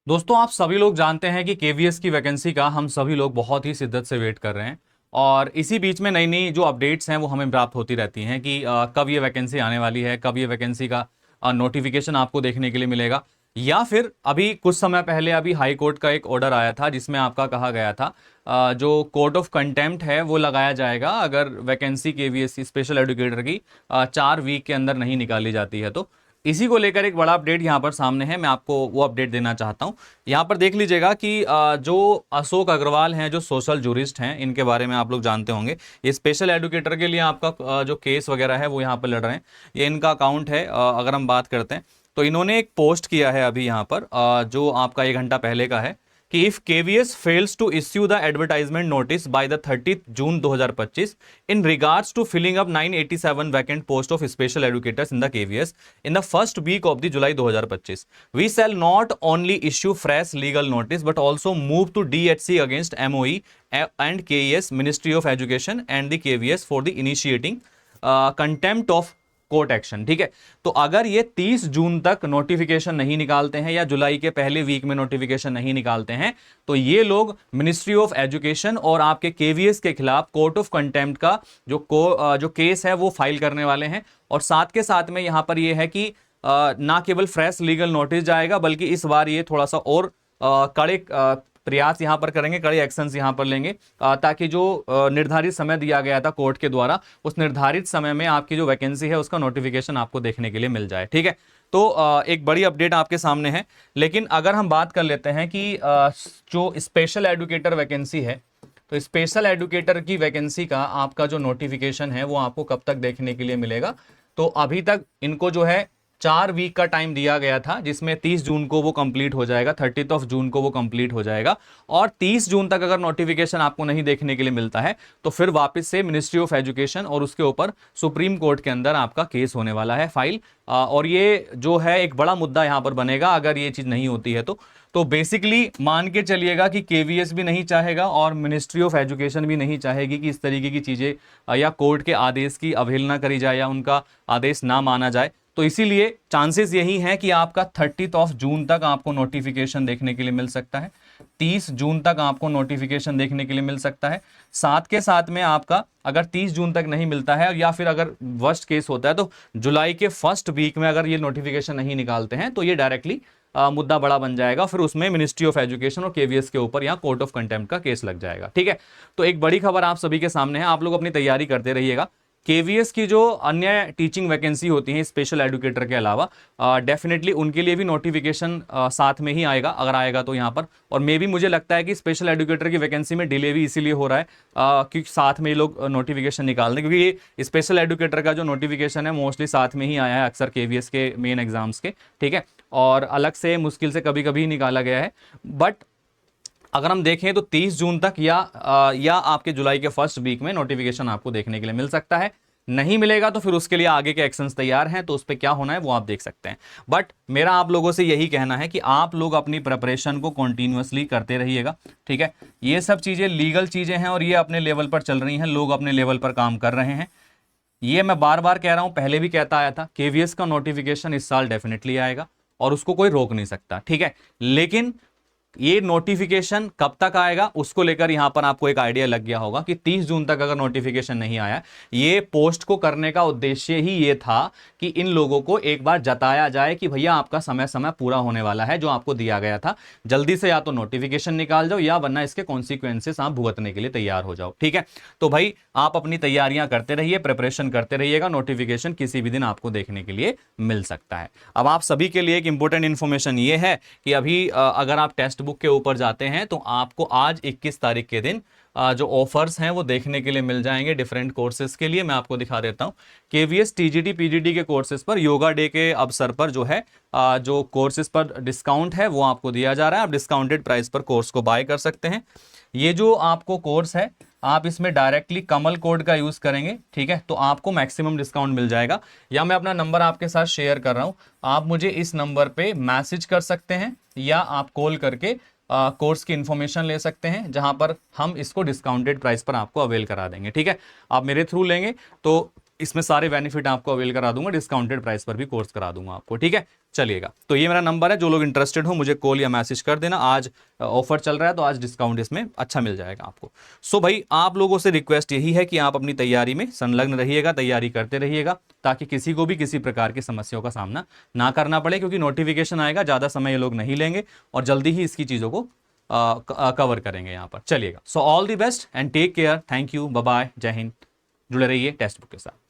दोस्तों, आप सभी लोग जानते हैं कि केवीएस की वैकेंसी का हम सभी लोग बहुत ही शिद्दत से वेट कर रहे हैं। और इसी बीच में नई नई जो अपडेट्स हैं वो हमें प्राप्त होती रहती हैं कि कब ये वैकेंसी आने वाली है, कब ये वैकेंसी का नोटिफिकेशन आपको देखने के लिए मिलेगा। या फिर अभी कुछ समय पहले अभी हाई कोर्ट का एक ऑर्डर आया था जिसमें आपका कहा गया था जो कोर्ट ऑफ कंटेम्प्ट है वो लगाया जाएगा अगर वैकेंसी केवीएस स्पेशल एजुकेटर की 4 वीक के अंदर नहीं निकाली जाती है। तो इसी को लेकर एक बड़ा अपडेट यहाँ पर सामने है, मैं आपको वो अपडेट देना चाहता हूँ। यहाँ पर देख लीजिएगा कि जो अशोक अग्रवाल हैं, जो सोशल जूरिस्ट हैं, इनके बारे में आप लोग जानते होंगे। ये स्पेशल एजुकेटर के लिए आपका जो केस वगैरह है वो यहाँ पर लड़ रहे हैं। ये इनका अकाउंट है। अगर हम बात करते हैं तो इन्होंने एक पोस्ट किया है अभी यहाँ पर जो आपका 1 घंटा पहले का है कि if KVS fails to issue the advertisement notice by the 30 June 2025 in regards to filling up 987 vacant post of special educators in the KVS in the first week of the July 2025 we shall not only issue fresh legal notice but also move to DHC against MOE and KES ministry of education and the KVS for the initiating contempt of court action. ठीक है, तो अगर ये 30 जून तक notification नहीं निकालते हैं या जुलाई के पहले वीक में नोटिफिकेशन नहीं निकालते हैं तो ये लोग मिनिस्ट्री ऑफ एजुकेशन और आपके केवीएस के खिलाफ कोर्ट ऑफ कंटेम्प्ट का जो केस है वो फाइल करने वाले हैं। और साथ के साथ में यहां पर ये है कि ना केवल फ्रेश लीगल नोटिस जाएगा बल्कि इस बार ये थोड़ा सा और कड़े प्रयास यहां पर करेंगे, कड़े एक्शंस यहां पर लेंगे ताकि जो निर्धारित समय दिया गया था कोर्ट के द्वारा उस निर्धारित समय में आपकी जो वैकेंसी है उसका नोटिफिकेशन आपको देखने के लिए मिल जाए। ठीक है, तो एक बड़ी अपडेट आपके सामने है। लेकिन अगर हम बात कर लेते हैं कि जो स्पेशल एजुकेटर वैकेंसी है तो स्पेशल एजुकेटर की वैकेंसी का आपका जो नोटिफिकेशन है वो आपको कब तक देखने के लिए मिलेगा। तो अभी तक इनको जो है 4 वीक का टाइम दिया गया था जिसमें 30 जून को वो कंप्लीट हो जाएगा, 30 जून को वो कंप्लीट हो जाएगा। और 30 जून तक अगर नोटिफिकेशन आपको नहीं देखने के लिए मिलता है तो फिर वापस से मिनिस्ट्री ऑफ एजुकेशन और उसके ऊपर सुप्रीम कोर्ट के अंदर आपका केस होने वाला है फाइल। और ये जो है एक बड़ा मुद्दा यहां पर बनेगा अगर ये चीज नहीं होती है तो बेसिकली मान के चलिएगा कि केवीएस भी नहीं चाहेगा और मिनिस्ट्री ऑफ एजुकेशन भी नहीं चाहेगी कि इस तरीके की चीजें या कोर्ट के आदेश की अवहेलना करी जाए या उनका आदेश ना माना जाए। तो इसीलिए चांसेस यही हैं कि आपका 30 जून तक आपको नोटिफिकेशन देखने के लिए मिल सकता है, 30 जून तक आपको नोटिफिकेशन देखने के लिए मिल सकता है। साथ के साथ में आपका अगर 30 जून तक नहीं मिलता है या फिर अगर वर्स्ट केस होता है तो जुलाई के फर्स्ट वीक में अगर ये नोटिफिकेशन नहीं निकालते हैं तो ये डायरेक्टली मुद्दा बड़ा बन जाएगा। फिर उसमें मिनिस्ट्री ऑफ एजुकेशन और केवीएस के ऊपर यहाँ कोर्ट ऑफ कंटेम्प्ट का केस लग जाएगा। ठीक है, तो एक बड़ी खबर आप सभी के सामने है, आप लोग अपनी तैयारी करते रहिएगा। केवीएस की जो अन्य टीचिंग वैकेंसी होती हैं स्पेशल एजुकेटर के अलावा डेफिनेटली उनके लिए भी नोटिफिकेशन साथ में ही आएगा अगर आएगा तो यहाँ पर। और मे भी मुझे लगता है कि स्पेशल एजुकेटर की वैकेंसी में डिले भी इसीलिए हो रहा है क्योंकि साथ में ये लोग नोटिफिकेशन निकाल दें, क्योंकि ये स्पेशल एजुकेटर का जो नोटिफिकेशन है मोस्टली साथ में ही आया है अक्सर केवीएस के मेन एग्जाम्स के। ठीक है, और अलग से मुश्किल से कभी कभी निकाला गया है। बट अगर हम देखें तो 30 जून तक या आपके जुलाई के फर्स्ट वीक में नोटिफिकेशन आपको देखने के लिए मिल सकता है। नहीं मिलेगा तो फिर उसके लिए आगे के एक्शंस तैयार हैं, तो उस पर क्या होना है वो आप देख सकते हैं। बट मेरा आप लोगों से यही कहना है कि आप लोग अपनी प्रिपरेशन को कॉन्टिन्यूसली करते रहिएगा। ठीक है, ये सब चीज़ें लीगल चीज़ें हैं और ये अपने लेवल पर चल रही हैं, लोग अपने लेवल पर काम कर रहे हैं। ये मैं बार बार कह रहा हूं, पहले भी कहता आया था, केवीएस का नोटिफिकेशन इस साल डेफिनेटली आएगा और उसको कोई रोक नहीं सकता। ठीक है, लेकिन ये नोटिफिकेशन कब तक आएगा उसको लेकर यहां पर आपको एक आइडिया लग गया होगा कि 30 जून तक अगर नोटिफिकेशन नहीं आया, ये पोस्ट को करने का उद्देश्य ही ये था कि इन लोगों को एक बार जताया जाए कि भैया आपका समय समय पूरा होने वाला है जो आपको दिया गया था, जल्दी से या तो नोटिफिकेशन निकाल जाओ या वरना इसके कॉन्सिक्वेंसेस आप भुगतने के लिए तैयार हो जाओ। ठीक है, तो भाई आप अपनी तैयारियां करते रहिए, प्रिपरेशन करते रहिएगा, नोटिफिकेशन किसी भी दिन आपको देखने के लिए मिल सकता है। अब आप सभी के लिए एक इंपॉर्टेंट इंफॉर्मेशन ये है कि अभी अगर आप टेस्ट बुक के ऊपर जाते हैं तो आपको आज 21 तारीख के दिन जो ऑफर्स हैं वो देखने के लिए मिल जाएंगे डिफरेंट कोर्सेज के लिए। मैं आपको दिखा देता हूं, केवीएस टीजीटी पीजीटी के कोर्सेज पर योगा डे के अवसर पर जो है जो कोर्सेज पर डिस्काउंट है वो आपको दिया जा रहा है। आप डिस्काउंटेड प्राइस पर कोर्स को बाय कर सकते हैं। ये जो आपको कोर्स है आप इसमें डायरेक्टली कमल कोड का यूज करेंगे, ठीक है, तो आपको मैक्सिमम डिस्काउंट मिल जाएगा। या मैं अपना नंबर आपके साथ शेयर कर रहा हूं, आप मुझे इस नंबर पे मैसेज कर सकते हैं या आप कॉल करके कोर्स की इंफॉर्मेशन ले सकते हैं, जहां पर हम इसको डिस्काउंटेड प्राइस पर आपको अवेल करा देंगे। ठीक है, आप मेरे थ्रू लेंगे तो इसमें सारे बेनिफिट आपको अवेल करा दूंगा, डिस्काउंटेड प्राइस पर भी कोर्स करा दूंगा आपको, ठीक है। चलिएगा, तो ये मेरा नंबर है, जो लोग इंटरेस्टेड हो मुझे कॉल या मैसेज कर देना। आज ऑफर चल रहा है तो आज डिस्काउंट इसमें अच्छा मिल जाएगा आपको। सो भाई आप लोगों से रिक्वेस्ट यही है कि आप अपनी तैयारी में संलग्न रहिएगा, तैयारी करते रहिएगा, ताकि किसी को भी किसी प्रकार की समस्याओं का सामना ना करना पड़े, क्योंकि नोटिफिकेशन आएगा, ज़्यादा समय ये लोग नहीं लेंगे और जल्दी ही इसकी चीज़ों को कवर करेंगे यहाँ पर। चलिएगा, so all the best and take care, thank you, bye bye, जय हिंद। जुड़े रहिए टेक्स्ट बुक के साथ।